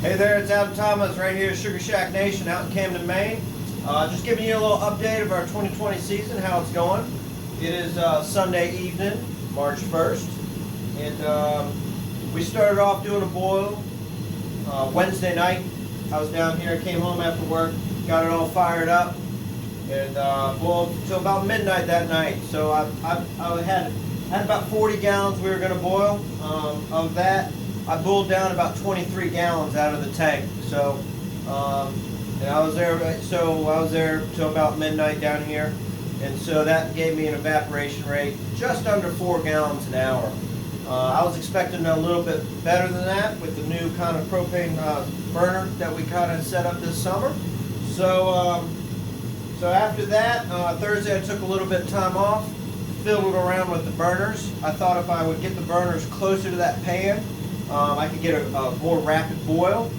Hey there, it's Adam Thomas right here at Sugarshacknation out in Camden, Maine. Just giving you a little update of our 2020 season, how it's going. It is Sunday evening, March 1st, and we started off doing a boil Wednesday night. I was down here, came home after work, got it all fired up, and boiled till about midnight that night. So I had about 40 gallons we were going to boil. Of that, I boiled down about 23 gallons out of the tank. So, and I was there till about midnight down here, and so that gave me an evaporation rate just under 4 gallons an hour. I was expecting a little bit better than that with the new kind of propane burner that we kind of set up this summer. So, so after that, Thursday I took a little bit of time off, fiddled around with the burners. I thought if I would get the burners closer to that pan, I could get a more rapid boil.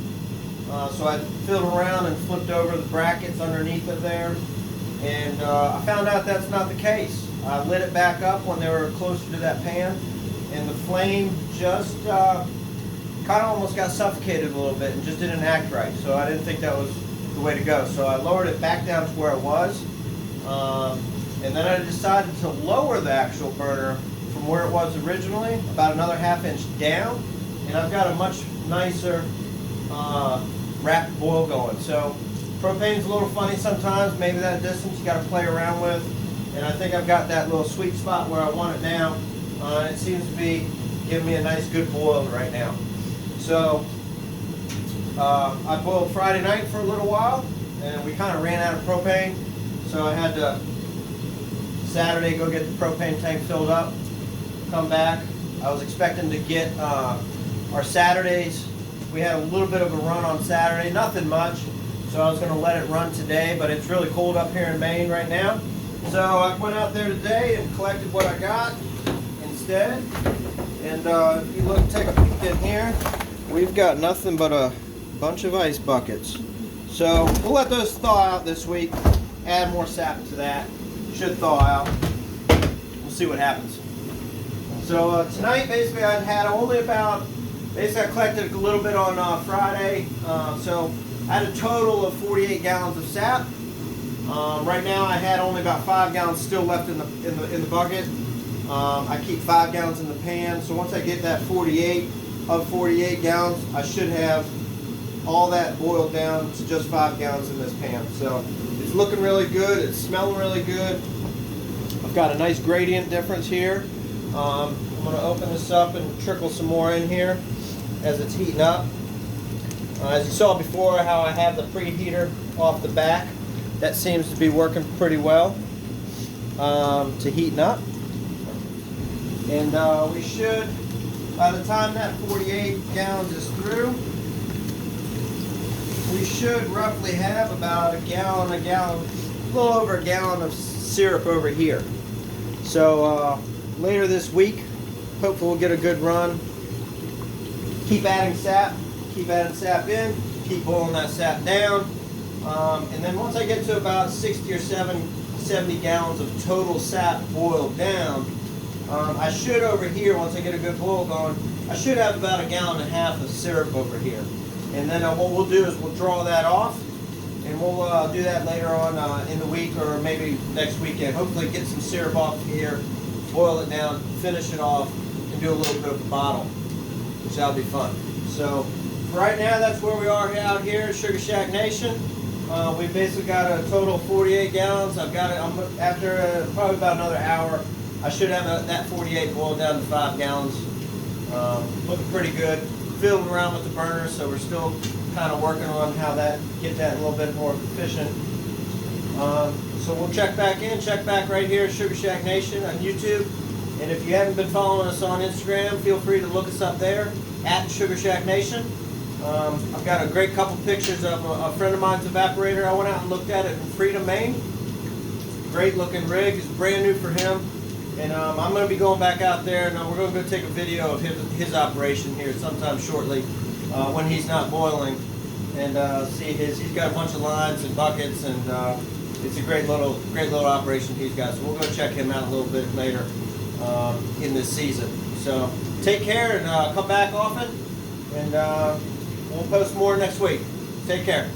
So I fiddled around and flipped over the brackets underneath it there, and I found out that's not the case. I lit it back up when they were closer to that pan, and the flame just kind of almost got suffocated a little bit and just didn't act right. So I didn't think that was the way to go. So I lowered it back down to where it was, and then I decided to lower the actual burner from where it was originally, about another ½ inch down. And I've got a much nicer rapid boil going. So propane's a little funny sometimes. Maybe that distance you got to play around with. And I think I've got that little sweet spot where I want it now. And it seems to be giving me a nice good boil right now. So I boiled Friday night for a little while, and we kind of ran out of propane. So I had to Saturday go get the propane tank filled up, come back. I was expecting to get our Saturdays. We had a little bit of a run on Saturday, nothing much, so I was going to let it run today, but it's really cold up here in Maine right now. So I went out there today and collected what I got instead. And if you look, take a peek in here, we've got nothing but a bunch of ice buckets. So we'll let those thaw out this week, add more sap to that. Should thaw out. We'll see what happens. So tonight, basically, I had only about, I collected a little bit on Friday, so I had a total of 48 gallons of sap. Right now, I had only about 5 gallons still left in the bucket. I keep 5 gallons in the pan, so once I get that 48 gallons, I should have all that boiled down to just 5 gallons in this pan. So it's looking really good. It's smelling really good. I've got a nice gradient difference here. I'm going to open this up and trickle some more in here as it's heating up. As you saw before, how I have the preheater off the back, that seems to be working pretty well to heating up. And we should, by the time that 48 gallons is through, we should roughly have about a little over a gallon of syrup over here. So later this week, hopefully we'll get a good run. Keep adding sap in, keep boiling that sap down, and then once I get to about 60 or 70 gallons of total sap boiled down, I should over here, once I get a good boil going, I should have about 1.5 gallons of syrup over here. And then what we'll do is we'll draw that off, and we'll do that later on in the week or maybe next weekend. Hopefully get some syrup off here, boil it down, finish it off, and do a little bit of a bottle, which that'll be fun. So for right now, that's where we are out here at Sugarshacknation. We basically got a total of 48 gallons. I've got it after probably about another hour. I should have that 48 boiled down to 5 gallons. Looking pretty good. Fiddling around with the burner, so we're still kind of working on how get that a little bit more efficient. So we'll check back right here at Sugarshacknation on YouTube. And if you haven't been following us on Instagram, feel free to look us up there at Sugarshacknation. I've got a great couple pictures of a friend of mine's evaporator. I went out and looked at it in Freedom, Maine. Great looking rig. It's brand new for him. And I'm going to be going back out there, and we're going to go take a video of his operation here sometime shortly when he's not boiling, and see he's got a bunch of lines and buckets, and it's a great little operation he's got. So we'll go check him out a little bit later in this season. So take care and come back often, and We'll post more next week. Take care.